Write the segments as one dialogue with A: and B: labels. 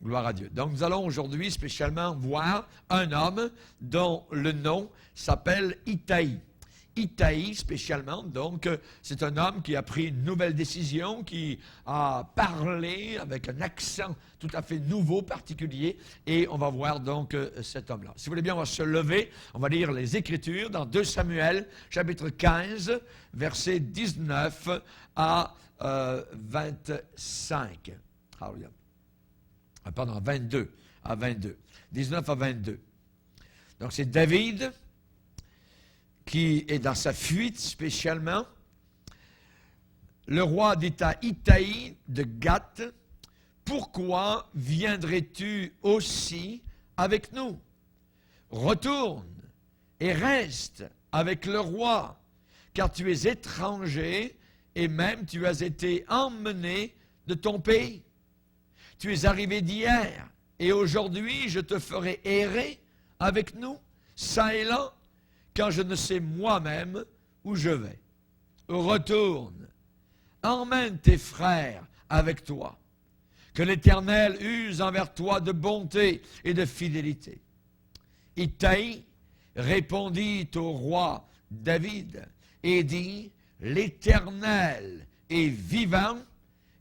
A: Gloire à Dieu. Donc, nous allons aujourd'hui spécialement voir un homme dont le nom s'appelle Itaï. Itaï, spécialement, donc, c'est un homme qui a pris une nouvelle décision, qui a parlé avec un accent tout à fait nouveau, particulier, et on va voir donc cet homme-là. Si vous voulez bien, on va se lever, on va lire les Écritures dans 2 Samuel, chapitre 15, versets 19 à 25. Alléluia. Pardon, à 22. 19 à 22. Donc, c'est David qui est dans sa fuite spécialement. Le roi dit à Itaï de Gath, « Pourquoi viendrais-tu aussi avec nous? Retourne et reste avec le roi, car tu es étranger et même tu as été emmené de ton pays. Tu es arrivé d'hier et aujourd'hui je te ferai errer avec nous, çà et là, quand je ne sais moi-même où je vais. Retourne, emmène tes frères avec toi, que l'Éternel use envers toi de bonté et de fidélité. » Itaï répondit au roi David et dit, « L'Éternel est vivant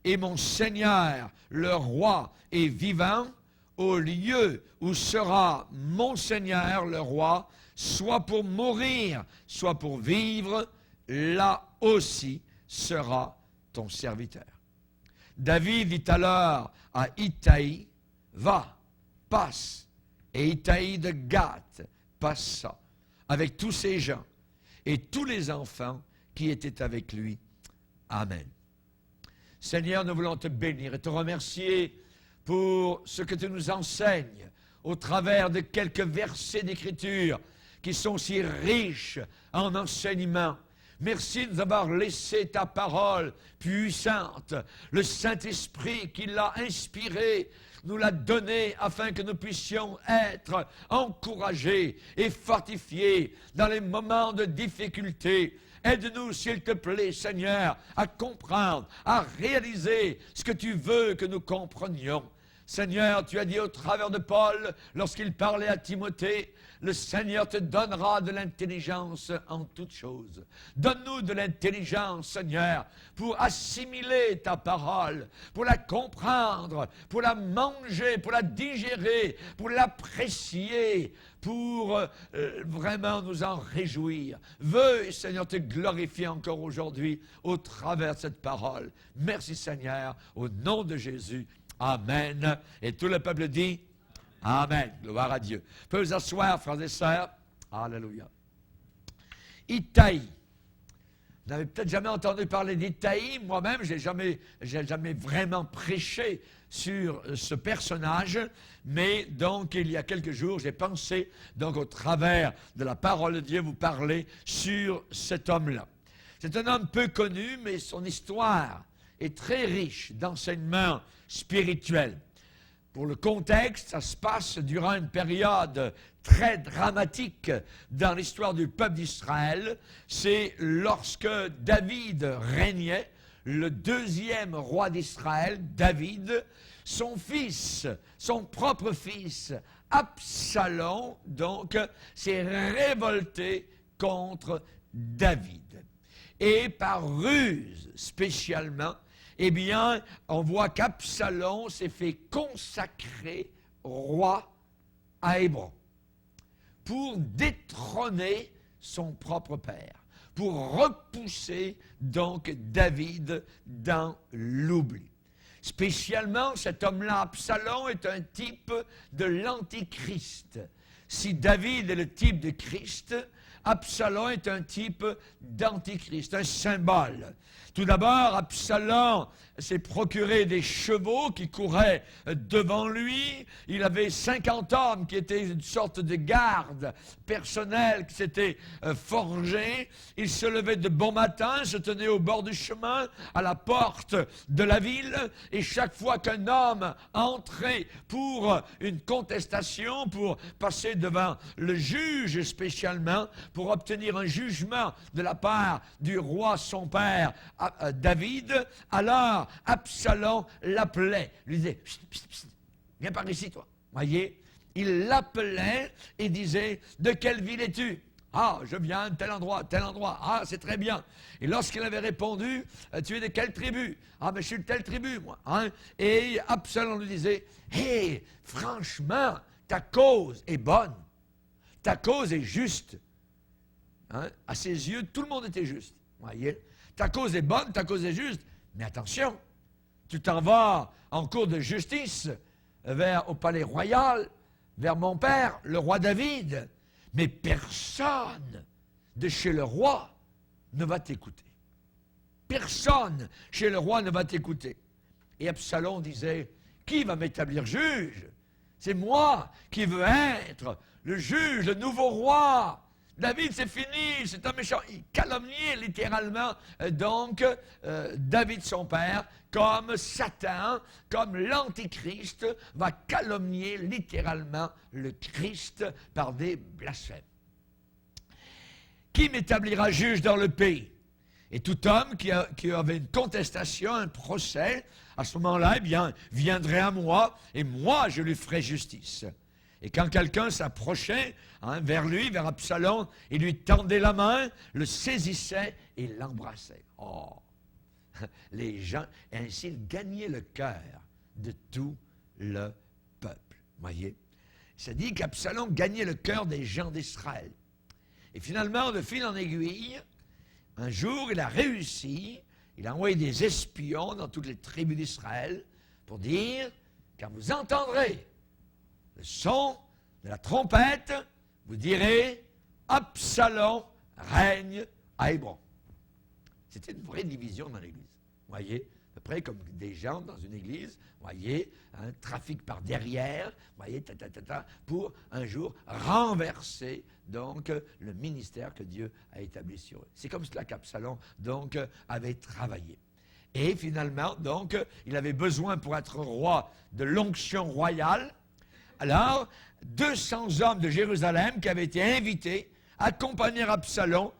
A: et mon Seigneur, le roi, est vivant, au lieu où sera mon Seigneur, le roi, soit pour mourir, soit pour vivre, là aussi sera ton serviteur. » David dit alors à Itaï, « Va, passe. » Et Itaï de Gath passa avec tous ses gens et tous les enfants qui étaient avec lui. Amen. Seigneur, nous voulons te bénir et te remercier pour ce que tu nous enseignes au travers de quelques versets d'Écriture qui sont si riches en enseignements. Merci de nous avoir laissé ta parole puissante. Le Saint-Esprit qui l'a inspirée nous l'a donnée afin que nous puissions être encouragés et fortifiés dans les moments de difficulté. Aide-nous, s'il te plaît, Seigneur, à comprendre, à réaliser ce que tu veux que nous comprenions. Seigneur, tu as dit au travers de Paul, lorsqu'il parlait à Timothée, le Seigneur te donnera de l'intelligence en toutes choses. Donne-nous de l'intelligence, Seigneur, pour assimiler ta parole, pour la comprendre, pour la manger, pour la digérer, pour l'apprécier, pour vraiment nous en réjouir. Veuille, Seigneur, te glorifier encore aujourd'hui au travers de cette parole. Merci, Seigneur, au nom de Jésus. Amen. Et tout le peuple dit Amen. Gloire à Dieu. Peut vous asseoir, frères et sœurs. Alléluia. Itaï. Vous n'avez peut-être jamais entendu parler d'Itaï. Moi-même, j'ai jamais vraiment prêché sur ce personnage. Mais donc, il y a quelques jours, j'ai pensé, donc au travers de la parole de Dieu, vous parler sur cet homme-là. C'est un homme peu connu, mais son histoire est très riche d'enseignements spirituels. Pour le contexte, ça se passe durant une période très dramatique dans l'histoire du peuple d'Israël. C'est lorsque David régnait, le 2e roi d'Israël, David, son fils, son propre fils, Absalom, donc, s'est révolté contre David. Et par ruse spécialement, eh bien, on voit qu'Absalom s'est fait consacrer roi à Hébron pour détrôner son propre père, pour repousser donc David dans l'oubli. Spécialement, cet homme-là, Absalom, est un type de l'Antichrist. Si David est le type de Christ, Absalom est un type d'antichrist, un symbole. Tout d'abord, Absalom s'est procuré des chevaux qui couraient devant lui. Il avait 50 hommes qui étaient une sorte de garde personnelle qui s'étaient forgés. Il se levait de bon matin, se tenait au bord du chemin, à la porte de la ville, et chaque fois qu'un homme entrait pour une contestation, pour passer devant le juge spécialement, pour obtenir un jugement de la part du roi son père, David, alors Absalom l'appelait, lui disait « Psst, psst, psst, viens par ici, toi. Voyez, il l'appelait et disait, de quelle ville es-tu? Ah, je viens de tel endroit, tel endroit. Ah, c'est très bien. Et lorsqu'il avait répondu, tu es de quelle tribu? Ah, mais je suis de telle tribu, moi. Hein? Et Absalom lui disait, hé, franchement, ta cause est bonne. Ta cause est juste. Hein? À ses yeux, tout le monde était juste. Voyez? Ta cause est bonne, ta cause est juste. Mais attention, tu t'en vas en cours de justice au palais royal, vers mon père, le roi David. Mais personne de chez le roi ne va t'écouter. Personne chez le roi ne va t'écouter. Et Absalom disait, qui va m'établir juge? C'est moi qui veux être le juge, le nouveau roi. David, c'est fini, c'est un méchant. Il calomniait littéralement David, son père, comme Satan, comme l'Antichrist, va calomnier littéralement le Christ par des blasphèmes. Qui m'établira juge dans le pays? Et tout homme qui avait une contestation, un procès, à ce moment-là, eh bien, viendrait à moi, et moi, je lui ferai justice. Et quand quelqu'un s'approchait vers lui, vers Absalom, il lui tendait la main, le saisissait et l'embrassait. Oh! Les gens, ainsi, il gagnait le cœur de tout le peuple. Voyez? Ça dit qu'Absalom gagnait le cœur des gens d'Israël. Et finalement, de fil en aiguille, un jour, il a réussi, il a envoyé des espions dans toutes les tribus d'Israël pour dire, quand vous entendrez le son de la trompette, vous direz, Absalom règne à Hébron. C'était une vraie division dans l'Église. Vous voyez, à peu près comme des gens dans une église, vous voyez, un trafic par derrière, vous voyez, pour un jour renverser donc le ministère que Dieu a établi sur eux. C'est comme cela qu'Absalom donc avait travaillé. Et finalement, donc, il avait besoin pour être roi de l'onction royale. Alors, 200 hommes de Jérusalem qui avaient été invités accompagnèrent Absalom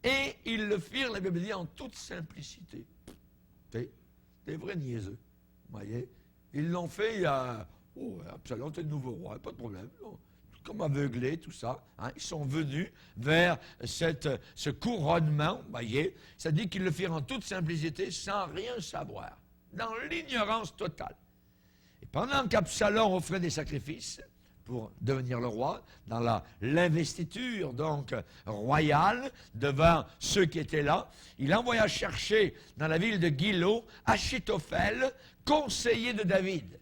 A: et ils le firent, la Bible dit, en toute simplicité. Des vrais niaiseux. Vous voyez? Ils l'ont fait, Absalom, t'es le nouveau roi, pas de problème. Comme aveuglés, tout ça. Hein? Ils sont venus vers ce couronnement, vous voyez? Ça dit qu'ils le firent en toute simplicité, sans rien savoir, dans l'ignorance totale. Et pendant qu'Absalom offrait des sacrifices pour devenir le roi, dans l'investiture donc royale devant ceux qui étaient là, il envoya chercher dans la ville de Gilo Achitophel, conseiller de David.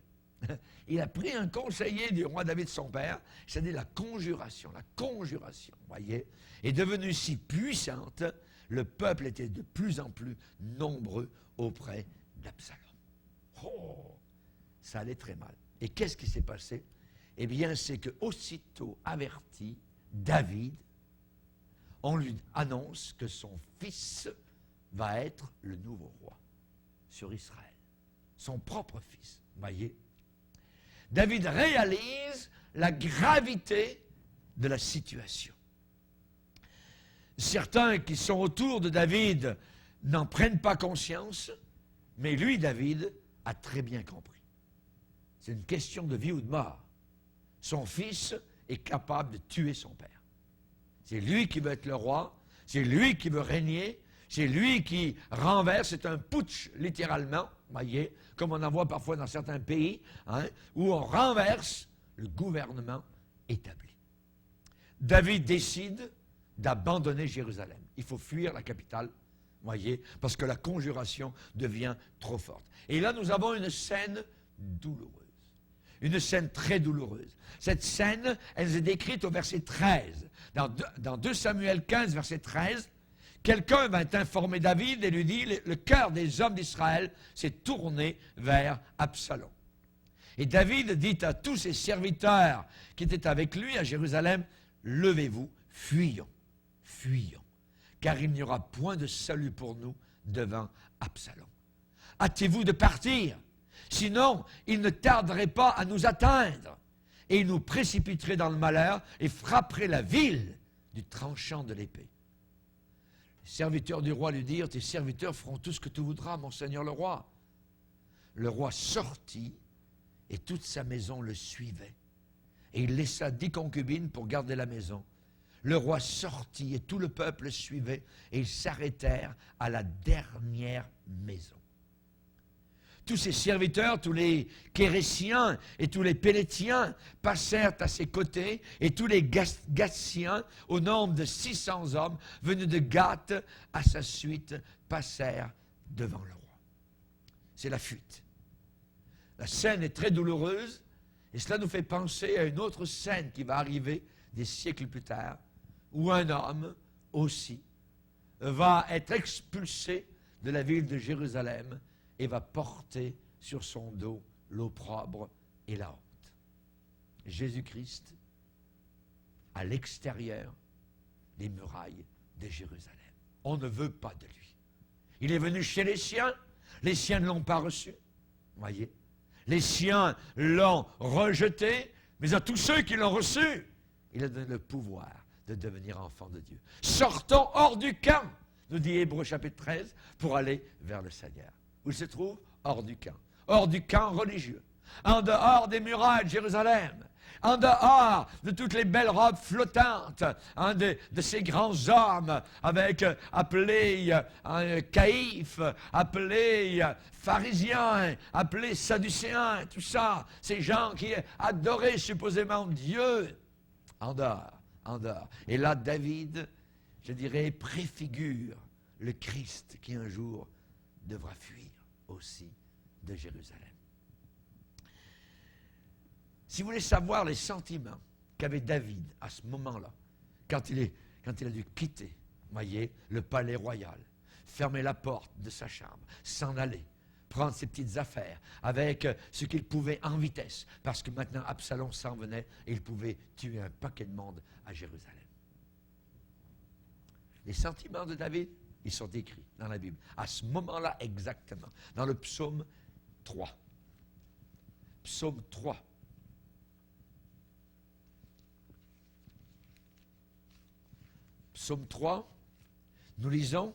A: Il a pris un conseiller du roi David, son père, c'est-à-dire la conjuration, voyez, est devenue si puissante, le peuple était de plus en plus nombreux auprès d'Absalom. Oh, ça allait très mal. Et qu'est-ce qui s'est passé? Eh bien, c'est que aussitôt averti, David, on lui annonce que son fils va être le nouveau roi sur Israël. Son propre fils, voyez. David réalise la gravité de la situation. Certains qui sont autour de David n'en prennent pas conscience, mais lui, David, a très bien compris. C'est une question de vie ou de mort. Son fils est capable de tuer son père. C'est lui qui veut être le roi, c'est lui qui veut régner, c'est lui qui renverse, c'est un putsch, littéralement, voyez, comme on en voit parfois dans certains pays, où on renverse le gouvernement établi. David décide d'abandonner Jérusalem. Il faut fuir la capitale, voyez, parce que la conjuration devient trop forte. Et là, nous avons une scène douloureuse. Une scène très douloureuse. Cette scène, elle est décrite au verset 13. Dans 2 Samuel 15, verset 13, quelqu'un va informer David et lui dit, le cœur des hommes d'Israël s'est tourné vers Absalom. Et David dit à tous ses serviteurs qui étaient avec lui à Jérusalem, levez-vous, fuyons, car il n'y aura point de salut pour nous devant Absalom. Hâtez-vous de partir. Sinon, il ne tarderait pas à nous atteindre, et il nous précipiterait dans le malheur et frapperait la ville du tranchant de l'épée. Les serviteurs du roi lui dirent, tes serviteurs feront tout ce que tu voudras, mon seigneur le roi. Le roi sortit Et toute sa maison le suivait. Et il laissa 10 concubines pour garder la maison. Le roi sortit et tout le peuple le suivait. Et ils s'arrêtèrent à la dernière maison. Tous ses serviteurs, tous les Kérésiens et tous les Pélétiens passèrent à ses côtés, et tous les Gatiens, au nombre de 600 hommes, venus de Gath à sa suite, passèrent devant le roi. C'est la fuite. La scène est très douloureuse, et cela nous fait penser à une autre scène qui va arriver des siècles plus tard, où un homme aussi va être expulsé de la ville de Jérusalem et va porter sur son dos l'opprobre et la honte. Jésus-Christ, à l'extérieur des murailles de Jérusalem. On ne veut pas de lui. Il est venu chez les siens ne l'ont pas reçu. Voyez, les siens l'ont rejeté, mais à tous ceux qui l'ont reçu, il a donné le pouvoir de devenir enfant de Dieu. Sortons hors du camp, nous dit Hébreux chapitre 13, pour aller vers le Seigneur. Où il se trouve? Hors du camp religieux, en dehors des murailles de Jérusalem, en dehors de toutes les belles robes flottantes, de ces grands hommes avec appelés caïphes, appelés pharisiens, appelés sadducéens, tout ça, ces gens qui adoraient supposément Dieu, en dehors. Et là, David, je dirais, préfigure le Christ qui un jour devra fuir aussi de Jérusalem. Si vous voulez savoir les sentiments qu'avait David à ce moment-là, quand il a dû quitter, voyez, le palais royal, fermer la porte de sa chambre, s'en aller, prendre ses petites affaires avec ce qu'il pouvait en vitesse, parce que maintenant Absalom s'en venait et il pouvait tuer un paquet de monde à Jérusalem. Les sentiments de David, ils sont écrits dans la Bible. À ce moment-là exactement, dans le psaume 3. Psaume 3. Psaume 3, nous lisons,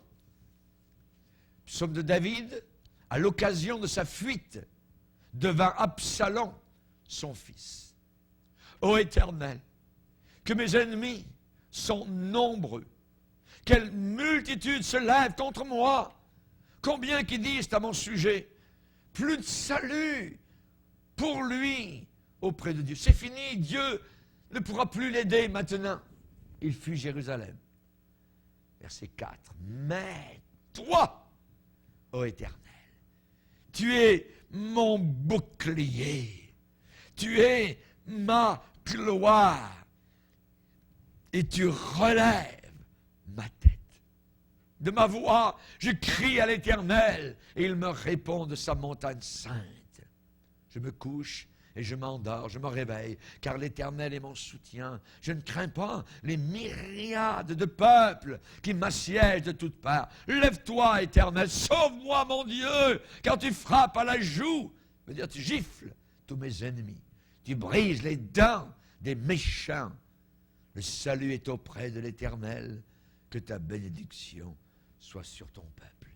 A: psaume de David, à l'occasion de sa fuite devant Absalom, son fils. Ô Éternel, que mes ennemis sont nombreux, quelle multitude se lève contre moi, combien qui disent à mon sujet, plus de salut pour lui auprès de Dieu. C'est fini, Dieu ne pourra plus l'aider maintenant. Il fuit Jérusalem. Verset 4. Mais toi, ô Éternel, tu es mon bouclier, tu es ma gloire, et tu relèves ma tête. De ma voix, je crie à l'Éternel, et il me répond de sa montagne sainte. Je me couche et je m'endors, je me réveille, car l'Éternel est mon soutien. Je ne crains pas les myriades de peuples qui m'assiègent de toutes parts. Lève-toi, Éternel, sauve-moi, mon Dieu, car tu frappes à la joue. Je veux dire, tu gifles tous mes ennemis. Tu brises les dents des méchants. Le salut est auprès de l'Éternel. Que ta bénédiction soit sur ton peuple.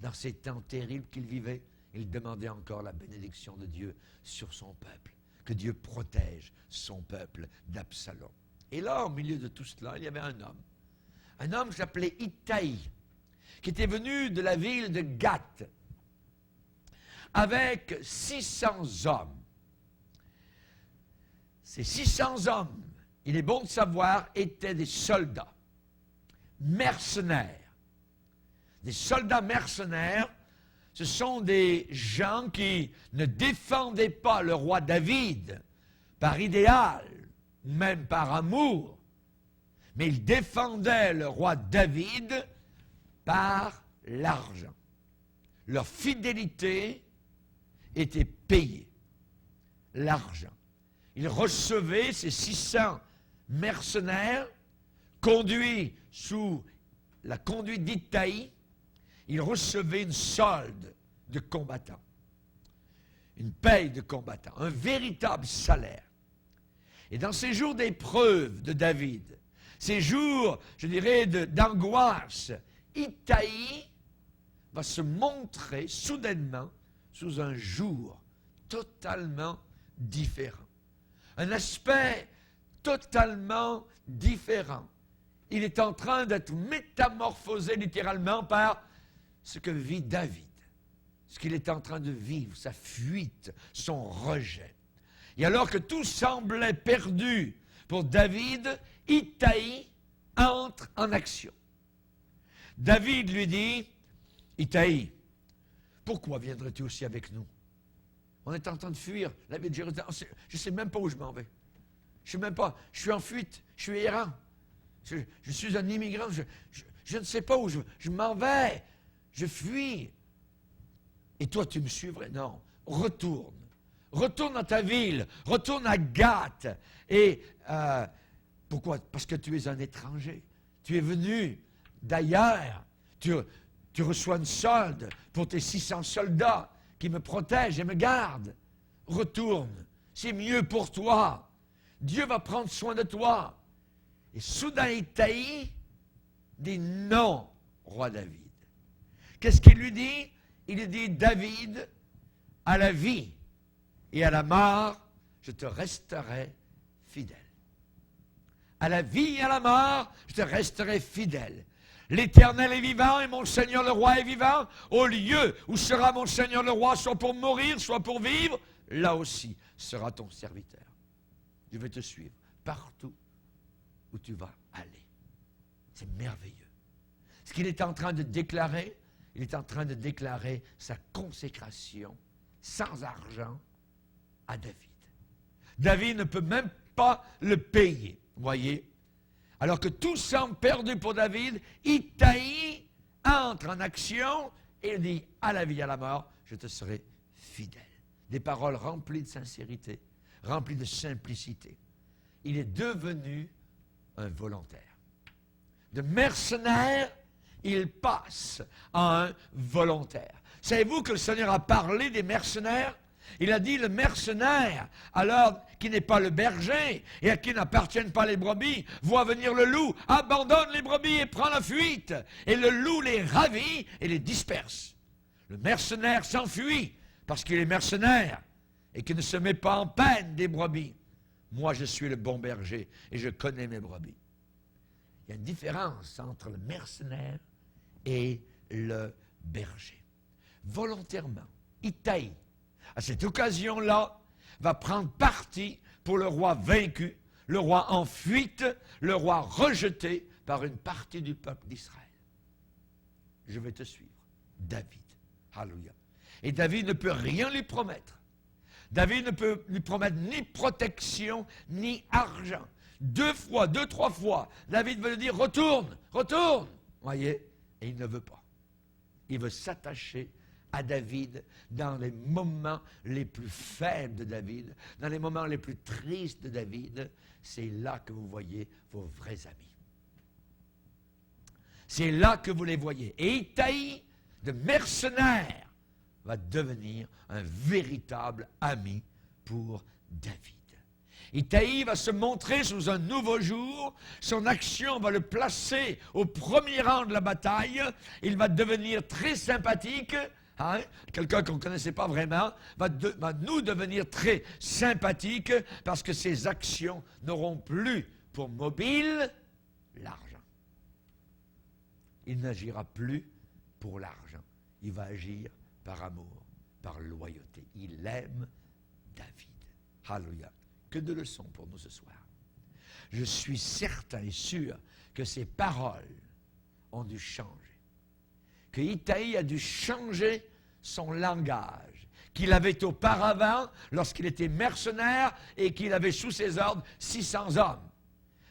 A: Dans ces temps terribles qu'il vivait, il demandait encore la bénédiction de Dieu sur son peuple. Que Dieu protège son peuple d'Absalom. Et là, au milieu de tout cela, il y avait un homme. Un homme qui s'appelait Ittaï, qui était venu de la ville de Gath, avec 600 hommes. Ces 600 hommes, il est bon de savoir, étaient des soldats, mercenaires. Des soldats mercenaires, ce sont des gens qui ne défendaient pas le roi David par idéal, ou même par amour, mais ils défendaient le roi David par l'argent. Leur fidélité était payée. L'argent. Ils recevaient ces 600 mercenaires conduits sous la conduite d'Ittaï. Ils recevaient une solde de combattants, une paye de combattants, un véritable salaire. Et dans ces jours d'épreuve de David, ces jours, je dirais, d'angoisse, Ittaï va se montrer soudainement sous un jour totalement différent. Un aspect totalement différent. Il est en train d'être métamorphosé littéralement par ce que vit David. Ce qu'il est en train de vivre, sa fuite, son rejet. Et alors que tout semblait perdu pour David, Itaï entre en action. David lui dit, Itaï, pourquoi viendrais-tu aussi avec nous? On est en train de fuir la ville de Jérusalem. Je ne sais même pas où je m'en vais. Je sais même pas. Je suis en fuite. Je suis errant. Je suis un immigrant. Je ne sais pas où je m'en vais. Je fuis. Et toi, tu me suivrais? Non. Retourne. Retourne dans ta ville. Retourne à Gath. Et pourquoi? Parce que tu es un étranger. Tu es venu d'ailleurs. Tu reçois une solde pour tes 600 soldats qui me protègent et me gardent. Retourne. C'est mieux pour toi. Dieu va prendre soin de toi. Et soudain, Itaï dit non, roi David. Qu'est-ce qu'il lui dit? Il lui dit, David, à la vie et à la mort, je te resterai fidèle. À la vie et à la mort, je te resterai fidèle. L'Éternel est vivant et mon Seigneur le roi est vivant. Au lieu où sera mon Seigneur le roi, soit pour mourir, soit pour vivre, là aussi sera ton serviteur. Je vais te suivre partout où tu vas aller. C'est merveilleux. Ce qu'il est en train de déclarer, il est en train de déclarer sa consécration sans argent à David. David ne peut même pas le payer, voyez. Alors que tout semble perdu pour David, Itaï entre en action et il dit, à la vie et à la mort, je te serai fidèle. Des paroles remplies de sincérité, remplies de simplicité. Il est devenu un volontaire. De mercenaire, il passe à un volontaire. Savez-vous que le Seigneur a parlé des mercenaires? Il a dit, le mercenaire, alors qui n'est pas le berger et à qui n'appartiennent pas les brebis, voit venir le loup, abandonne les brebis et prend la fuite. Et le loup les ravit et les disperse. Le mercenaire s'enfuit parce qu'il est mercenaire et qu'il ne se met pas en peine des brebis. Moi, je suis le bon berger et je connais mes brebis. Il y a une différence entre le mercenaire et le berger. Volontairement, Itaï, à cette occasion-là, va prendre parti pour le roi vaincu, le roi en fuite, le roi rejeté par une partie du peuple d'Israël. Je vais te suivre, David. Alléluia. Et David ne peut rien lui promettre. David ne peut lui promettre ni protection, ni argent. 2 fois, 3 fois, David veut lui dire, retourne, retourne. Voyez, et il ne veut pas. Il veut s'attacher à David dans les moments les plus faibles de David, dans les moments les plus tristes de David. C'est là que vous voyez vos vrais amis. C'est là que vous les voyez. Et Itaï, de mercenaire, va devenir un véritable ami pour David. Itaï va se montrer sous un nouveau jour, son action va le placer au premier rang de la bataille, il va devenir très sympathique, hein? Quelqu'un qu'on ne connaissait pas vraiment, va nous devenir très sympathique parce que ses actions n'auront plus pour mobile l'argent. Il n'agira plus pour l'argent, il va agir par amour, par loyauté. Il aime David. Alléluia. Que de leçons pour nous ce soir. Je suis certain et sûr que ces paroles ont dû changer. Que Itaï a dû changer son langage, qu'il avait auparavant lorsqu'il était mercenaire et qu'il avait sous ses ordres 600 hommes.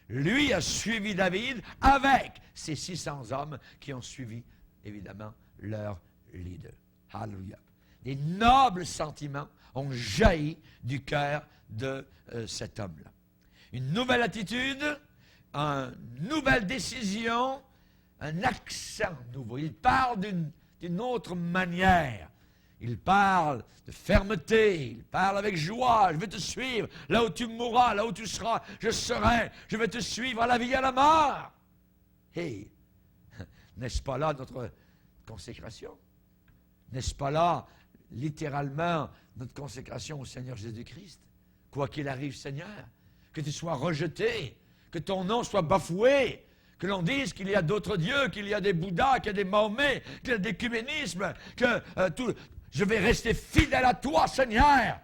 A: Lui a suivi David avec ces 600 hommes qui ont suivi, évidemment, leur leader. Alléluia. Des nobles sentiments ont jailli du cœur de cet homme-là. Une nouvelle attitude, une nouvelle décision, un accent nouveau. Il parle d'une autre manière. Il parle de fermeté, il parle avec joie. Je vais te suivre là où tu mourras, là où tu seras, je serai. Je vais te suivre à la vie et à la mort. Hey, n'est-ce pas là notre consécration? N'est-ce pas là littéralement notre consécration au Seigneur Jésus-Christ. Quoi qu'il arrive, Seigneur, que tu sois rejeté, que ton nom soit bafoué, que l'on dise qu'il y a d'autres dieux, qu'il y a des Bouddhas, qu'il y a des Mahomets, qu'il y a des l'écuménisme, que je vais rester fidèle à toi, Seigneur.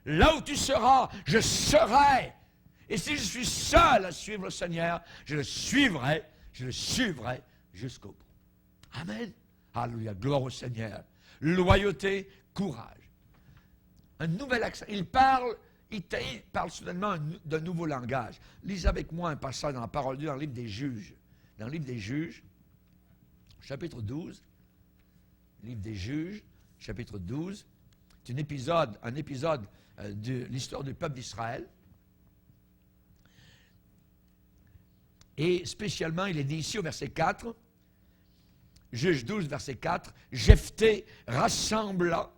A: Là où tu seras, je serai. Et si je suis seul à suivre le Seigneur, je le suivrai jusqu'au bout. Amen. Alléluia, gloire au Seigneur. Loyauté, courage. Un nouvel accent. Il parle soudainement d'un nouveau langage. Lisez avec moi un passage dans la parole de Dieu, dans le livre des Juges. Dans le livre des Juges, chapitre 12. Livre des Juges, chapitre 12. C'est un épisode de l'histoire du peuple d'Israël. Et spécialement, il est dit ici au verset 4, Juge 12, verset 4, Jephthé rassembla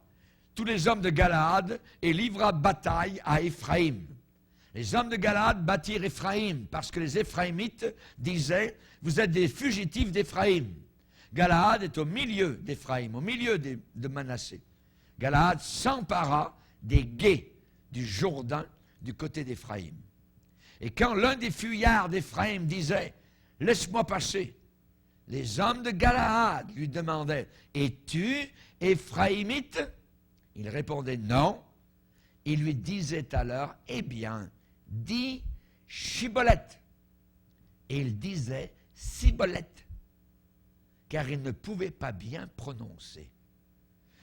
A: tous les hommes de Galaad et livra bataille à Éphraïm. Les hommes de Galaad battirent Éphraïm parce que les Éphraïmites disaient, vous êtes des fugitifs d'Éphraïm. Galaad est au milieu d'Éphraïm, au milieu de Manassé. Galaad s'empara des gués du Jourdain du côté d'Éphraïm. Et quand l'un des fuyards d'Éphraïm disait, « Laisse-moi passer », les hommes de Galaad lui demandaient, « Es-tu Éphraïmite » Il répondait, « Non ». Il lui disait alors, « Eh bien, dis Chiboleth ». Et il disait, « Siboleth », car il ne pouvait pas bien prononcer.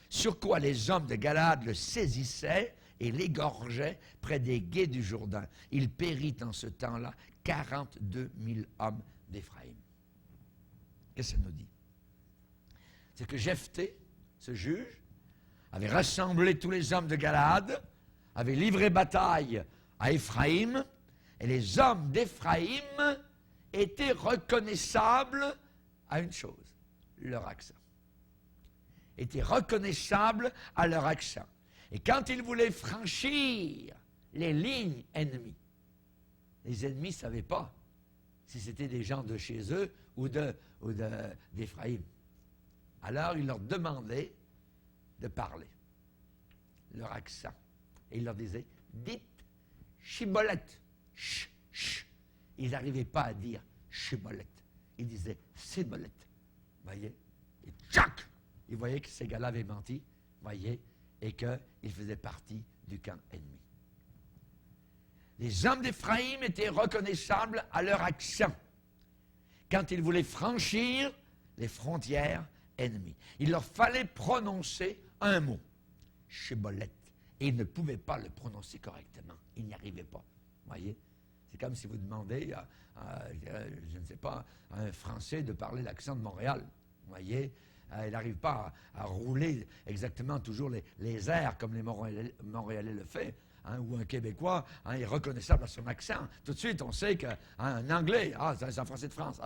A: Sur quoi les hommes de Galaad le saisissaient et l'égorgeaient près des gués du Jourdain. Il périt en ce temps-là 42 000 hommes d'Éphraïm. Qu'est-ce que ça nous dit? C'est que Jephthé, ce juge, avait rassemblé tous les hommes de Galaad, avait livré bataille à Éphraïm, et les hommes d'Éphraïm étaient reconnaissables à une chose, leur accent. Étaient reconnaissables à leur accent. Et quand ils voulaient franchir les lignes ennemies, les ennemis ne savaient pas si c'était des gens de chez eux ou d'Éphraïm. Alors, ils leur demandaient de parler, leur accent. Et ils leur disaient, dites Chiboleth. Ch, ch. Ils n'arrivaient pas à dire Chiboleth. Ils disaient Siboleth. Voyez? Et tchac! Ils voyaient que ces gars-là avaient menti. Voyez? Et qu'ils faisaient partie du camp ennemi. Les hommes d'Éphraïm étaient reconnaissables à leur accent quand ils voulaient franchir les frontières ennemies. Il leur fallait prononcer un mot, Chiboleth, et ils ne pouvaient pas le prononcer correctement. Ils n'y arrivaient pas. Voyez? C'est comme si vous demandez je ne sais pas, à un Français de parler l'accent de Montréal. Voyez? Il n'arrive pas à rouler exactement toujours les airs comme les Montréalais le font, hein, ou un Québécois est reconnaissable à son accent. Tout de suite, on sait qu'un Anglais, c'est un Français de France,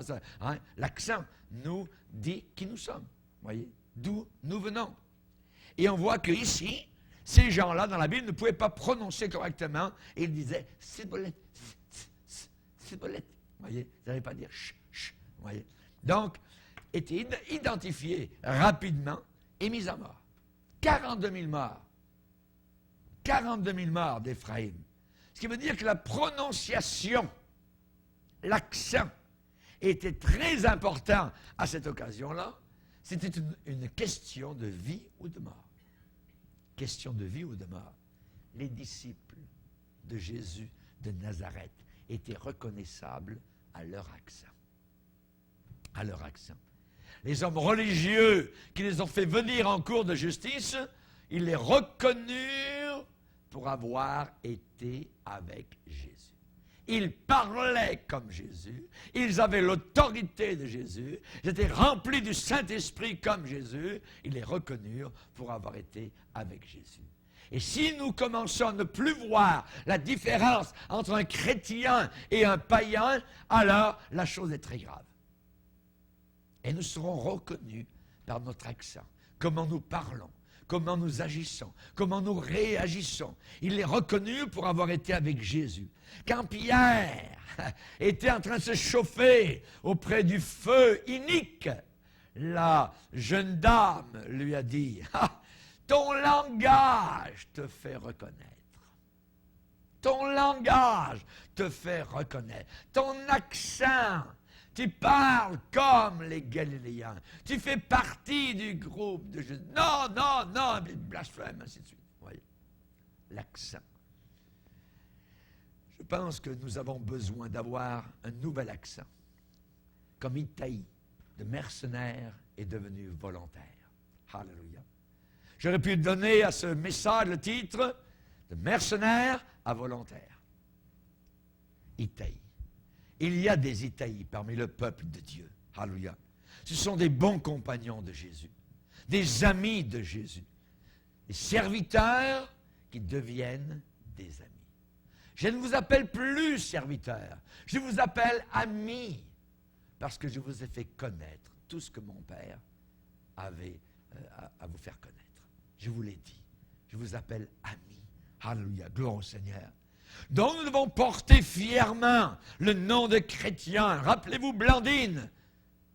A: l'accent nous dit qui nous sommes, voyez, d'où nous venons. Et on voit qu'ici, ces gens-là, dans la Bible, ne pouvaient pas prononcer correctement, et ils disaient « Siboleth, Siboleth ». Voyez, ils n'arrivaient pas à dire « ch, ch ». Voyez. Donc, étaient identifiés rapidement et mis à mort. 42 000 morts. 42 000 morts d'Éphraïm. Ce qui veut dire que la prononciation, l'accent, était très important à cette occasion-là. C'était une question de vie ou de mort. Question de vie ou de mort. Les disciples de Jésus de Nazareth étaient reconnaissables à leur accent. À leur accent. Les hommes religieux qui les ont fait venir en cour de justice, ils les reconnurent pour avoir été avec Jésus. Ils parlaient comme Jésus, ils avaient l'autorité de Jésus, ils étaient remplis du Saint-Esprit comme Jésus, ils les reconnurent pour avoir été avec Jésus. Et si nous commençons à ne plus voir la différence entre un chrétien et un païen, alors la chose est très grave. Et nous serons reconnus par notre accent, comment nous parlons, comment nous agissons, comment nous réagissons. Il est reconnu pour avoir été avec Jésus. Quand Pierre était en train de se chauffer auprès du feu inique, la jeune dame lui a dit, « ton langage te fait reconnaître. Ton langage te fait reconnaître. Ton accent, tu parles comme les Galiléens. Tu fais partie du groupe de Jésus. Non, non, non, blasphème, ainsi de suite. Vous voyez, l'accent. Je pense que nous avons besoin d'avoir un nouvel accent. Comme Itaï, de mercenaire, est devenu volontaire. Alléluia. J'aurais pu donner à ce message le titre de mercenaire à volontaire. Itaï. Il y a des Itaïs parmi le peuple de Dieu. Alléluia. Ce sont des bons compagnons de Jésus, des amis de Jésus, des serviteurs qui deviennent des amis. Je ne vous appelle plus serviteurs, je vous appelle amis, parce que je vous ai fait connaître tout ce que mon Père avait à vous faire connaître. Je vous l'ai dit, je vous appelle amis. Alléluia, gloire au Seigneur. Donc nous devons porter fièrement le nom de chrétien. Rappelez-vous Blandine,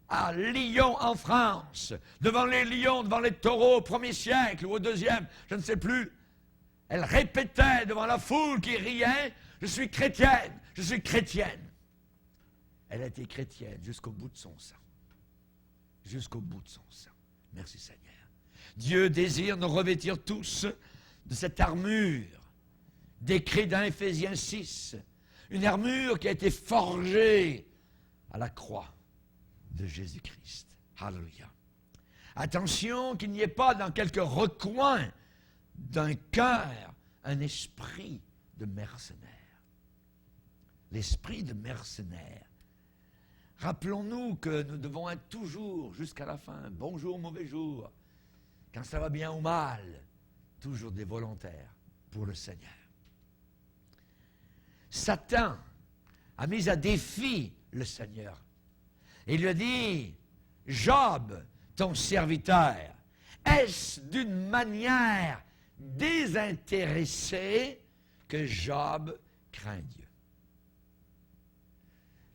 A: à Lyon en France, devant les lions, devant les taureaux au 1er siècle ou au 2e, je ne sais plus. Elle répétait devant la foule qui riait, je suis chrétienne, je suis chrétienne. Elle a été chrétienne jusqu'au bout de son sang. Jusqu'au bout de son sang. Merci Seigneur. Dieu désire nous revêtir tous de cette armure décrite dans Éphésiens 6. Une armure qui a été forgée à la croix de Jésus-Christ. Alléluia. Attention qu'il n'y ait pas dans quelques recoins d'un cœur un esprit de mercenaire. L'esprit de mercenaire. Rappelons-nous que nous devons être toujours, jusqu'à la fin, bon jour, mauvais jour, quand ça va bien ou mal, toujours des volontaires pour le Seigneur. Satan a mis à défi le Seigneur. Il lui a dit, Job, ton serviteur, est-ce d'une manière désintéressée que Job craint Dieu?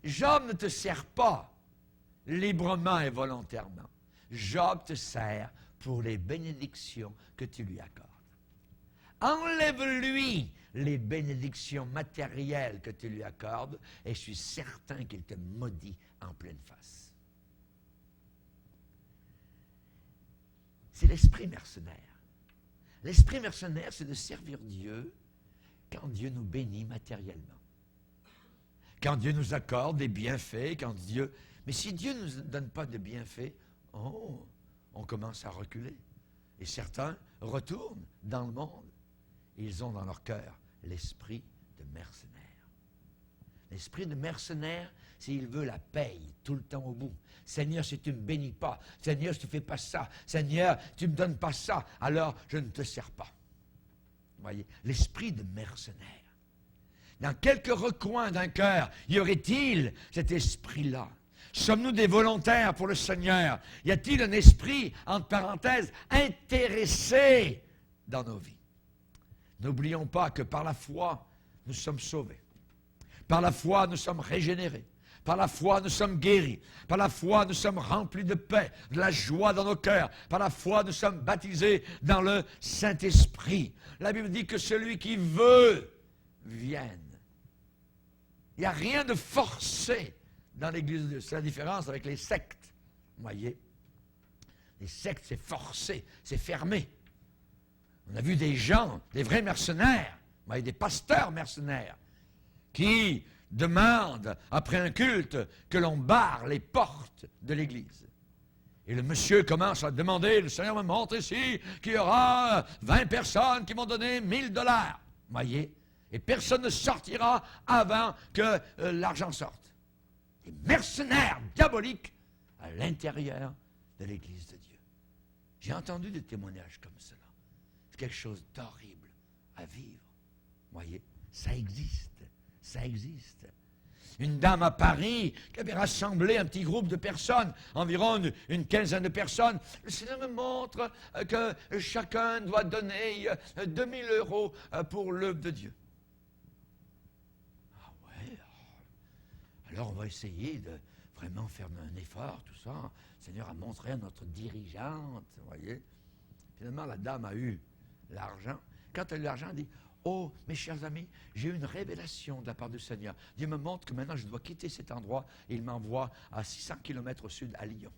A: Job ne te sert pas librement et volontairement. Job te sert pour les bénédictions que tu lui accordes. Enlève-lui les bénédictions matérielles que tu lui accordes et je suis certain qu'il te maudit en pleine face. C'est l'esprit mercenaire. L'esprit mercenaire, c'est de servir Dieu quand Dieu nous bénit matériellement. Quand Dieu nous accorde des bienfaits, quand Dieu... Mais si Dieu ne nous donne pas de bienfaits, on commence à reculer. Et certains retournent dans le monde. Ils ont dans leur cœur l'esprit de mercenaire. L'esprit de mercenaire, c'est il veut la paye tout le temps au bout. Seigneur, si tu ne me bénis pas, Seigneur, si tu ne fais pas ça, Seigneur, tu ne me donnes pas ça, alors je ne te sers pas. Vous voyez, l'esprit de mercenaire. Dans quelques recoins d'un cœur, y aurait-il cet esprit-là? Sommes-nous des volontaires pour le Seigneur? Y a-t-il un esprit, entre parenthèses, intéressé dans nos vies? N'oublions pas que par la foi, nous sommes sauvés. Par la foi, nous sommes régénérés. Par la foi, nous sommes guéris. Par la foi, nous sommes remplis de paix, de la joie dans nos cœurs. Par la foi, nous sommes baptisés dans le Saint-Esprit. La Bible dit que celui qui veut vienne. Il n'y a rien de forcé dans l'Église de Dieu. C'est la différence avec les sectes. Vous voyez? Les sectes, c'est forcé, c'est fermé. On a vu des gens, des vrais mercenaires, vous voyez, des pasteurs mercenaires, qui demandent, après un culte, que l'on barre les portes de l'Église. Et le monsieur commence à demander, le Seigneur me montre ici qu'il y aura 20 personnes qui vont donner $1000. Vous voyez? Et personne ne sortira avant que l'argent sorte. Des mercenaires diaboliques à l'intérieur de l'Église de Dieu. J'ai entendu des témoignages comme cela. C'est quelque chose d'horrible à vivre. Vous voyez, ça existe. Ça existe. Une dame à Paris qui avait rassemblé un petit groupe de personnes, environ une quinzaine de personnes. Le Seigneur me montre que chacun doit donner 2000 € pour l'œuvre de Dieu. Ah ouais, alors on va essayer de vraiment faire un effort, tout ça. Le Seigneur a montré à notre dirigeante, vous voyez.
B: Finalement, la dame a eu l'argent. Quand elle a eu l'argent, elle dit, oh, mes chers amis, j'ai eu une révélation de la part du Seigneur. Dieu me montre que maintenant, je dois quitter cet endroit et il m'envoie à 600 km au sud, à Lyon.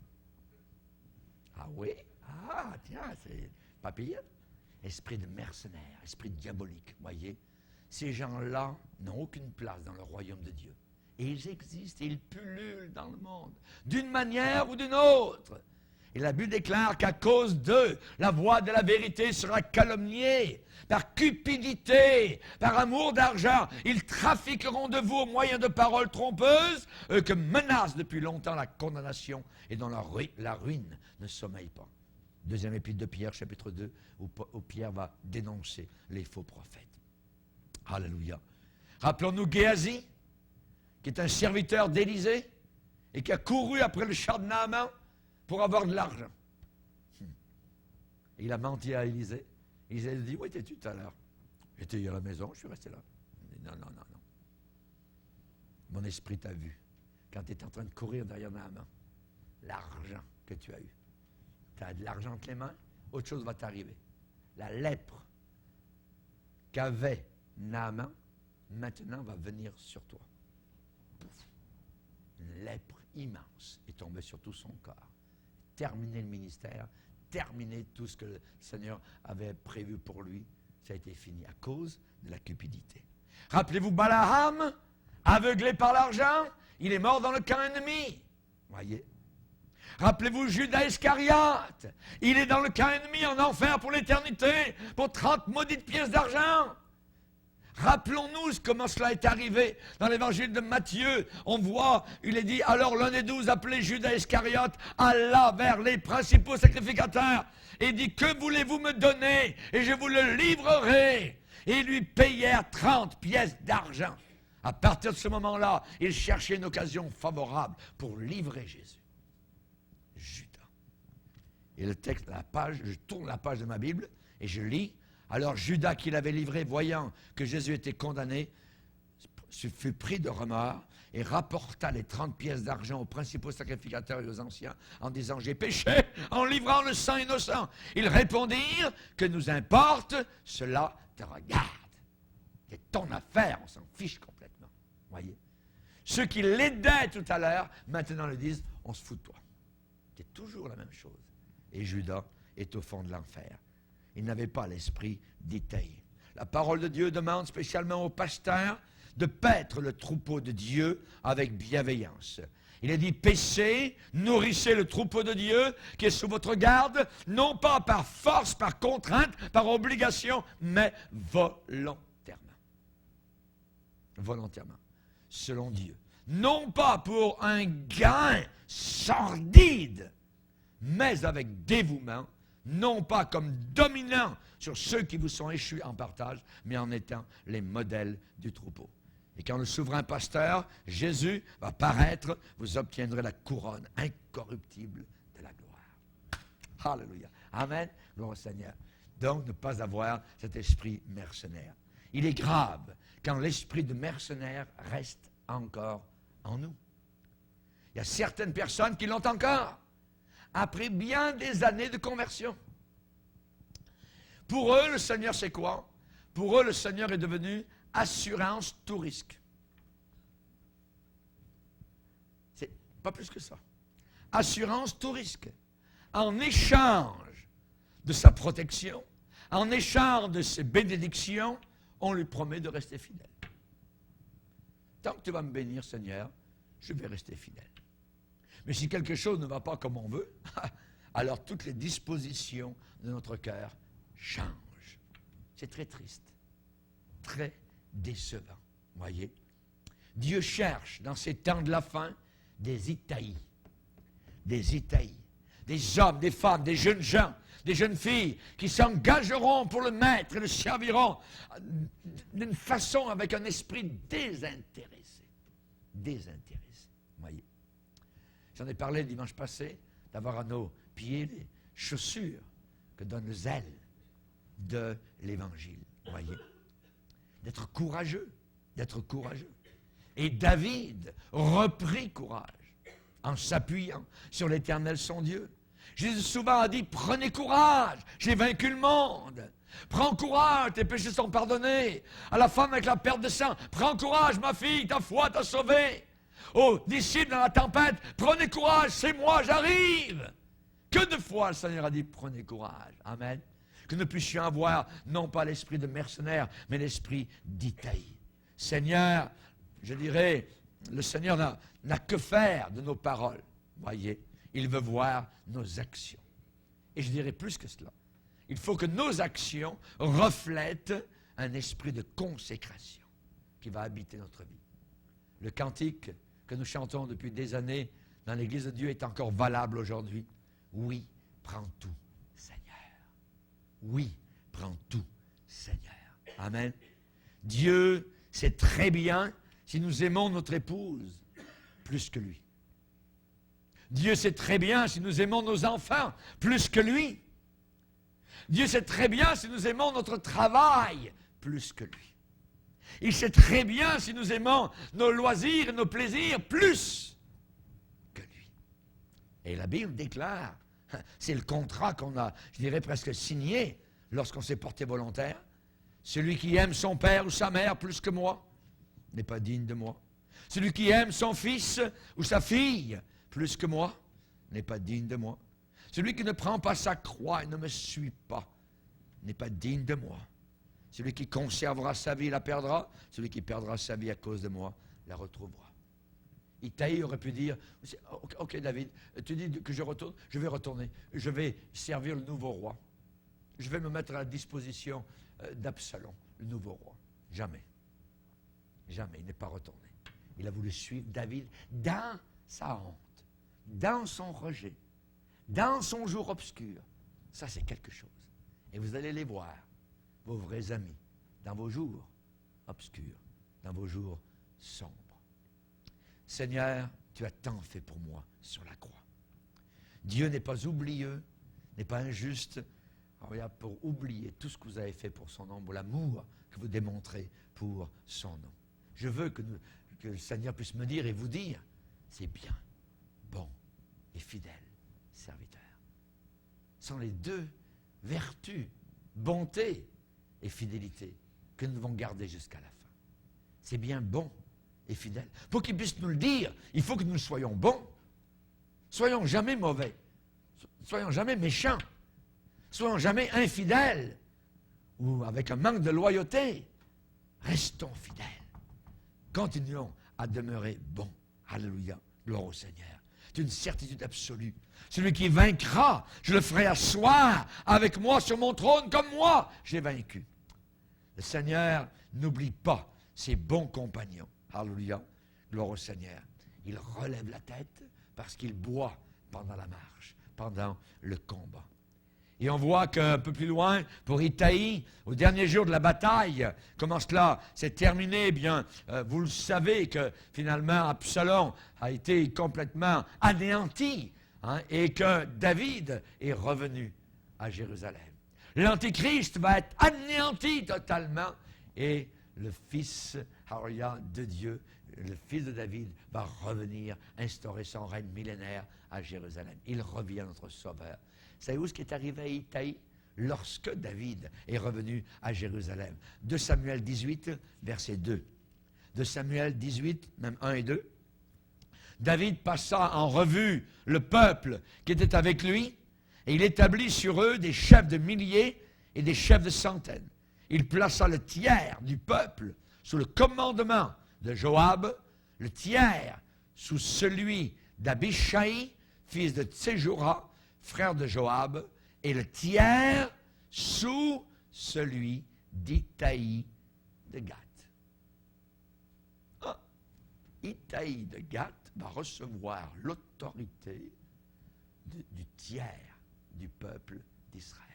B: Ah oui? Ah, tiens, c'est pas pire. Esprit de mercenaire, esprit diabolique, voyez. Ces gens-là n'ont aucune place dans le royaume de Dieu. Et ils existent, et ils pullulent dans le monde, d'une manière ou d'une autre. Et la Bible déclare qu'à cause d'eux, la voix de la vérité sera calomniée. Par cupidité, par amour d'argent, ils trafiqueront de vous au moyen de paroles trompeuses, eux que menace depuis longtemps la condamnation et dont la ruine ne sommeille pas. Deuxième épître de Pierre, chapitre 2, où Pierre va dénoncer les faux prophètes. Alléluia. Rappelons-nous Géasi, qui est un serviteur d'Élisée et qui a couru après le char de Naaman pour avoir de l'argent. Il a menti à Élisée. Élisée a dit, où étais-tu tout à l'heure? J'étais à la maison, je suis resté là. Il dit, non. Mon esprit t'a vu quand tu étais en train de courir derrière Naaman. L'argent que tu as eu. Tu as de l'argent entre les mains, autre chose va t'arriver. La lèpre qu'avait Naaman, maintenant va venir sur toi. Pouf. Une lèpre immense est tombée sur tout son corps. Terminer le ministère, terminer tout ce que le Seigneur avait prévu pour lui, ça a été fini à cause de la cupidité. Rappelez-vous Balaam, aveuglé par l'argent, il est mort dans le camp ennemi. Voyez. Rappelez-vous Judas Iscariote, il est dans le camp ennemi en enfer pour l'éternité, pour 30 maudites pièces d'argent. Rappelons-nous comment cela est arrivé dans l'évangile de Matthieu. On voit, il est dit, alors l'un des 12 appelé Judas Iscariote alla vers les principaux sacrificateurs et dit, que voulez-vous me donner et je vous le livrerai. Et ils lui payèrent 30 pièces d'argent. À partir de ce moment-là, il cherchait une occasion favorable pour livrer Jésus. Judas. Et le texte, la page, je tourne la page de ma Bible et je lis. Alors Judas, qui l'avait livré, voyant que Jésus était condamné, fut pris de remords et rapporta les 30 pièces d'argent aux principaux sacrificateurs et aux anciens en disant, j'ai péché en livrant le sang innocent. Ils répondirent, que nous importe, cela te regarde. C'est ton affaire, on s'en fiche complètement. Voyez. Ceux qui l'aidaient tout à l'heure, maintenant le disent, on se fout de toi. C'est toujours la même chose. Et Judas est au fond de l'enfer. Il n'avait pas l'esprit d'Itaï. La parole de Dieu demande spécialement aux pasteurs de paître le troupeau de Dieu avec bienveillance. Il est dit, paissez, nourrissez le troupeau de Dieu qui est sous votre garde, non pas par force, par contrainte, par obligation, mais volontairement. Volontairement, selon Dieu. Non pas pour un gain sordide, mais avec dévouement, non pas comme dominant sur ceux qui vous sont échus en partage, mais en étant les modèles du troupeau. Et quand le souverain pasteur, Jésus, va paraître, vous obtiendrez la couronne incorruptible de la gloire. Alléluia. Amen. Gloire au Seigneur. Donc, ne pas avoir cet esprit mercenaire. Il est grave quand l'esprit de mercenaire reste encore en nous. Il y a certaines personnes qui l'ont encore, après bien des années de conversion. Pour eux, le Seigneur, c'est quoi? Pour eux, le Seigneur est devenu assurance tout risque. C'est pas plus que ça. Assurance tout risque. En échange de sa protection, en échange de ses bénédictions, on lui promet de rester fidèle. Tant que tu vas me bénir, Seigneur, je vais rester fidèle. Mais si quelque chose ne va pas comme on veut, alors toutes les dispositions de notre cœur changent. C'est très triste, très décevant. Voyez, Dieu cherche dans ces temps de la fin des Itaïs, des hommes, des femmes, des jeunes gens, des jeunes filles qui s'engageront pour le maître et le serviront d'une façon avec un esprit désintéressé. Désintéressé, voyez. J'en ai parlé le dimanche passé, d'avoir à nos pieds les chaussures que donne le zèle de l'Évangile. Voyez. D'être courageux. Et David reprit courage en s'appuyant sur l'Éternel son Dieu.
A: Jésus souvent a dit, prenez courage, j'ai vaincu le monde. Prends courage, tes péchés sont pardonnés. À la femme avec la perte de sang, prends courage, ma fille, ta foi t'a sauvée. Aux disciples dans la tempête, prenez courage, c'est moi, j'arrive. Que de fois le Seigneur a dit, prenez courage. Amen. Que nous puissions avoir, non pas l'esprit de mercenaire, mais l'esprit d'Itaï. Seigneur, je dirais, le Seigneur n'a que faire de nos paroles. Voyez, il veut voir nos actions. Et je dirais plus que cela. Il faut que nos actions reflètent un esprit de consécration qui va habiter notre vie. Le cantique que nous chantons depuis des années dans l'Église de Dieu est encore valable aujourd'hui. Oui, prends tout, Seigneur. Oui, prends tout, Seigneur. Amen. Dieu sait très bien si nous aimons notre épouse plus que lui. Dieu sait très bien si nous aimons nos enfants plus que lui. Dieu sait très bien si nous aimons notre travail plus que lui. Il sait très bien si nous aimons nos loisirs et nos plaisirs plus que lui. Et la Bible déclare, c'est le contrat qu'on a, je dirais presque signé lorsqu'on s'est porté volontaire. Celui qui aime son père ou sa mère plus que moi n'est pas digne de moi. Celui qui aime son fils ou sa fille plus que moi n'est pas digne de moi. Celui qui ne prend pas sa croix et ne me suit pas n'est pas digne de moi. Celui qui conservera sa vie la perdra. Celui qui perdra sa vie à cause de moi la retrouvera. Itaï aurait pu dire, ok David, tu dis que je retourne, je vais retourner. Je vais servir le nouveau roi. Je vais me mettre à la disposition d'Absalom, le nouveau roi. Jamais. Jamais, il n'est pas retourné. Il a voulu suivre David dans sa honte, dans son rejet, dans son jour obscur. Ça, c'est quelque chose. Et vous allez les voir, vos vrais amis, dans vos jours obscurs, dans vos jours sombres. Seigneur, tu as tant fait pour moi sur la croix. Dieu n'est pas oublieux, n'est pas injuste pour oublier tout ce que vous avez fait pour son nom, pour l'amour que vous démontrez pour son nom. Je veux que le Seigneur puisse me dire et vous dire, c'est bien, bon et fidèle serviteur. Ce sont les deux vertus, bonté et fidélité, que nous devons garder jusqu'à la fin. C'est bien bon et fidèle. Pour qu'il puisse nous le dire, il faut que nous soyons bons. Soyons jamais mauvais. Soyons jamais méchants. Soyons jamais infidèles ou avec un manque de loyauté. Restons fidèles. Continuons à demeurer bons. Alléluia. Gloire au Seigneur. C'est une certitude absolue. Celui qui vaincra, je le ferai asseoir avec moi sur mon trône comme moi, j'ai vaincu. Le Seigneur n'oublie pas ses bons compagnons. Alléluia. Gloire au Seigneur. Il relève la tête parce qu'il boit pendant la marche, pendant le combat. Et on voit qu'un peu plus loin, pour Itaï, au dernier jour de la bataille, comment cela s'est terminé, eh bien, vous le savez que finalement Absalom a été complètement anéanti, et que David est revenu à Jérusalem. L'Antichrist va être anéanti totalement, et le Fils de Dieu, le Fils de David, va revenir instaurer son règne millénaire à Jérusalem. Il revient notre Sauveur. Savez-vous ce qui est arrivé à Itaï lorsque David est revenu à Jérusalem? 2 Samuel 18, verset 2. 2 Samuel 18, même 1 et 2. David passa en revue le peuple qui était avec lui, et il établit sur eux des chefs de milliers et des chefs de centaines. Il plaça le tiers du peuple sous le commandement de Joab, le tiers sous celui d'Abishai, fils de Tséjoura, frère de Joab, et le tiers sous celui d'Itaï de Gath. Itaï de Gath va recevoir l'autorité du tiers du peuple d'Israël.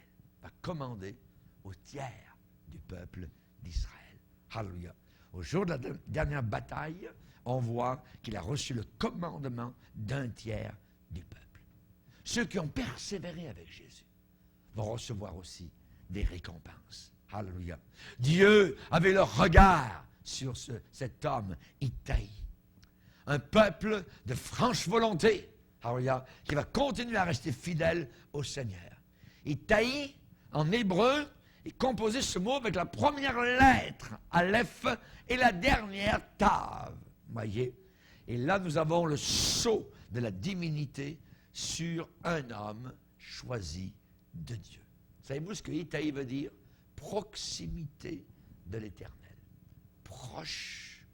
A: Va commander au tiers du peuple d'Israël. Alléluia. Au jour de la dernière bataille, on voit qu'il a reçu le commandement d'un tiers du peuple. Ceux qui ont persévéré avec Jésus vont recevoir aussi des récompenses. Alléluia. Dieu avait le regard sur cet homme, Itaï. Un peuple de franche volonté, Alléluia, qui va continuer à rester fidèle au Seigneur. Itaï, en hébreu, est composé ce mot avec la première lettre, Aleph, et la dernière, Tav. Voyez? Et là, nous avons le sceau de la divinité sur un homme choisi de Dieu. Savez-vous ce que Itaï veut dire? Proximité de l'Éternel. Proche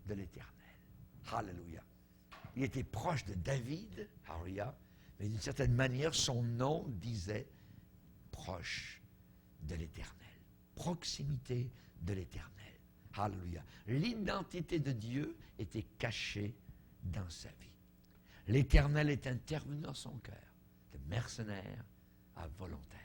A: de l'Éternel. Alléluia. Il était proche de David, alléluia, mais d'une certaine manière, son nom disait proche de l'Éternel. Proximité de l'Éternel. Alléluia. L'identité de Dieu était cachée dans sa vie. L'Éternel est intervenu dans son cœur, de mercenaire à volontaire.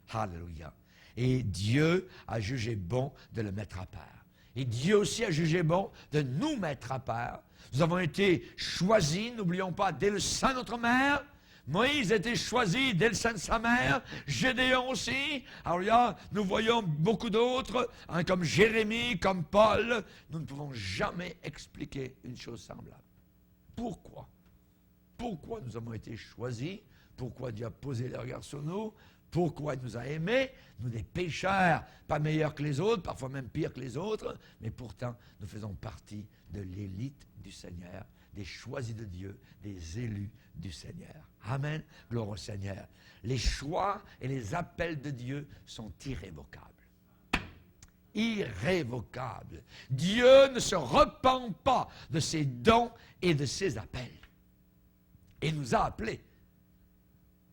A: Alléluia. Et Dieu a jugé bon de le mettre à part. Et Dieu aussi a jugé bon de nous mettre à part. Nous avons été choisis, n'oublions pas, dès le sein de notre mère. Moïse a été choisi dès le sein de sa mère. Gédéon aussi. Alors là, nous voyons beaucoup d'autres, hein, comme Jérémie, comme Paul. Nous ne pouvons jamais expliquer une chose semblable. Pourquoi? Pourquoi nous avons été choisis? Pourquoi Dieu a posé les regards sur nous? Pourquoi il nous a aimés? Nous des pécheurs, pas meilleurs que les autres, parfois même pires que les autres, mais pourtant nous faisons partie de l'élite du Seigneur, des choisis de Dieu, des élus du Seigneur. Amen. Gloire au Seigneur. Les choix et les appels de Dieu sont irrévocables. Irrévocables. Dieu ne se repent pas de ses dons et de ses appels. Il nous a appelés.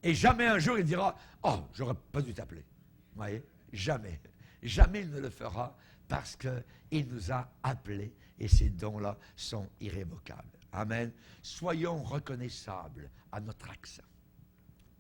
A: Et jamais un jour il dira « Oh, j'aurais pas dû t'appeler. » Vous voyez? Jamais. Jamais il ne le fera parce qu'il nous a appelés et ces dons-là sont irrévocables. Amen. Soyons reconnaissables à notre accent.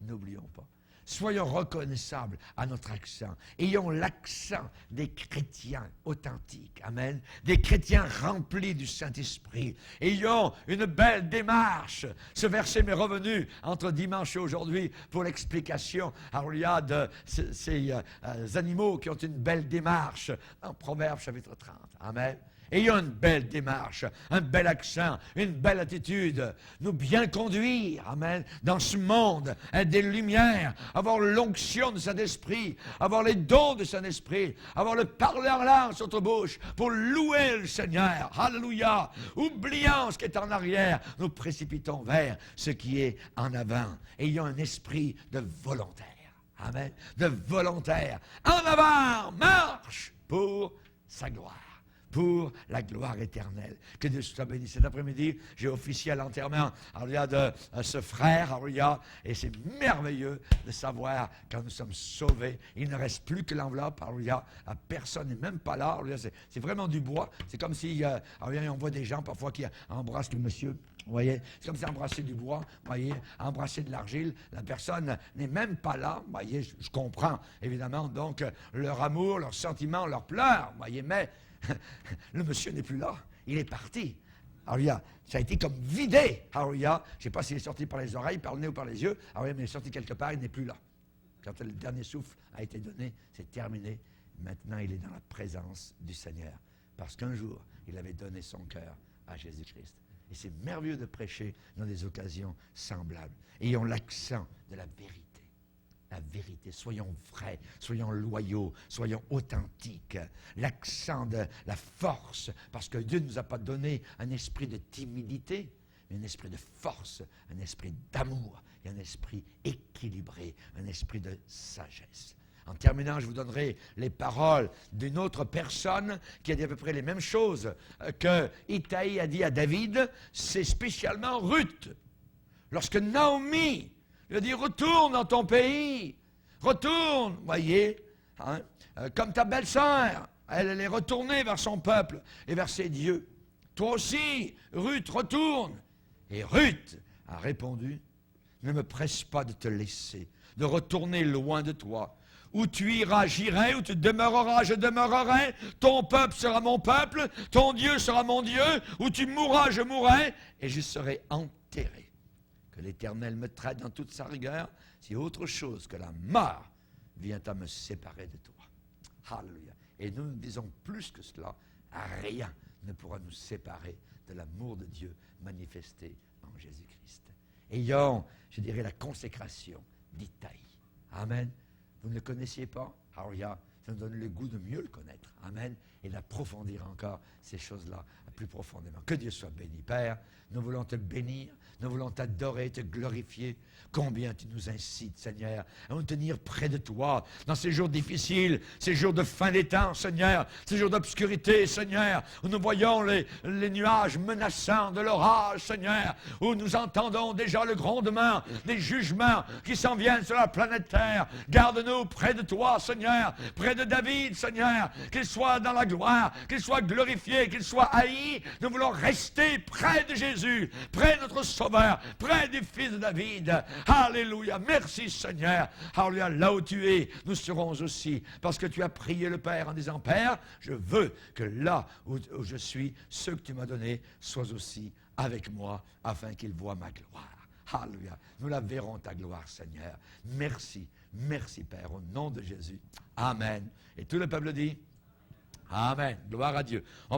A: N'oublions pas. Soyons reconnaissables à notre accent. Ayons l'accent des chrétiens authentiques. Amen. Des chrétiens remplis du Saint-Esprit. Ayons une belle démarche. Ce verset m'est revenu entre dimanche et aujourd'hui pour l'explication, alléluia, de ces animaux qui ont une belle démarche. En Proverbes chapitre 30. Amen. Ayons une belle démarche, un bel accent, une belle attitude, nous bien conduire, amen, dans ce monde, être des lumières, avoir l'onction de Saint-Esprit, avoir les dons de Saint-Esprit, avoir le parler en langue sur notre bouche pour louer le Seigneur. Alléluia. Oubliant ce qui est en arrière, nous précipitons vers ce qui est en avant. Ayons un esprit de volontaire, amen, de volontaire. En avant, marche pour sa gloire. Pour la gloire éternelle. Que Dieu soit béni. Cet après-midi, j'ai officié à l'enterrement de ce frère, alléluia, et c'est merveilleux de savoir quand nous sommes sauvés, il ne reste plus que l'enveloppe, alléluia, personne n'est même pas là, alléluia, c'est vraiment du bois, c'est comme si, alléluia, on voit des gens parfois qui embrassent le monsieur. Vous voyez, c'est comme si embrasser du bois, vous voyez, embrasser de l'argile, la personne n'est même pas là, vous voyez, je comprends, évidemment, donc, leur amour, leurs sentiments, leurs pleurs, vous voyez, mais le monsieur n'est plus là, il est parti. Alléluia, ça a été comme vidé. Alléluia, je ne sais pas s'il est sorti par les oreilles, par le nez ou par les yeux. Alléluia, mais il est sorti quelque part, il n'est plus là. Quand le dernier souffle a été donné, c'est terminé. Maintenant, il est dans la présence du Seigneur. Parce qu'un jour, il avait donné son cœur à Jésus-Christ. Et c'est merveilleux de prêcher dans des occasions semblables. Ayons l'accent de la vérité. La vérité, soyons vrais, soyons loyaux, soyons authentiques. L'accent de la force, parce que Dieu ne nous a pas donné un esprit de timidité, mais un esprit de force, un esprit d'amour et un esprit équilibré, un esprit de sagesse. En terminant, je vous donnerai les paroles d'une autre personne qui a dit à peu près les mêmes choses que Itaï a dit à David, c'est spécialement Ruth. Lorsque Naomi lui a dit, retourne dans ton pays, retourne, voyez, hein, comme ta belle-sœur, elle est retournée vers son peuple et vers ses dieux. Toi aussi, Ruth, retourne. Et Ruth a répondu, ne me presse pas de te laisser, de retourner loin de toi. Où tu iras, j'irai, où tu demeureras, je demeurerai, ton peuple sera mon peuple, ton Dieu sera mon Dieu, où tu mourras, je mourrai, et je serai enterré. Que l'Éternel me traite dans toute sa rigueur, si autre chose que la mort vient à me séparer de toi. Alléluia. Et nous nous disons plus que cela, rien ne pourra nous séparer de l'amour de Dieu manifesté en Jésus-Christ.
B: ayant, je dirais, la consécration d'Itaï. Amen. Vous ne le connaissiez pas? Alors, ça nous donne le goût de mieux le connaître. Amen. Et d'approfondir encore ces choses-là plus profondément. Que Dieu soit béni. Père, nous voulons te bénir, nous voulons t'adorer, te glorifier. Combien tu nous incites, Seigneur, à nous tenir près de toi dans ces jours difficiles, ces jours de fin des temps, Seigneur, ces jours d'obscurité, Seigneur, où nous voyons les nuages menaçants de l'orage, Seigneur, où nous entendons déjà le grondement des jugements qui s'en viennent sur la planète Terre. Garde-nous près de toi, Seigneur, près de David, Seigneur, qu'il soit dans la gloire, qu'il soit glorifié, qu'il soit haï. Nous voulons rester près de Jésus, près de notre Sauveur, près du Fils de David. Alléluia. Merci, Seigneur. Alléluia. Là où tu es, nous serons aussi. Parce que tu as prié le Père en disant, Père, je veux que là où je suis, ce que tu m'as donné, soient aussi avec moi, afin qu'ils voient ma gloire. Alléluia. Nous la verrons, ta gloire, Seigneur. Merci. Merci, Père, au nom de Jésus. Amen. Et tout le peuple dit, Amen. Gloire à Dieu.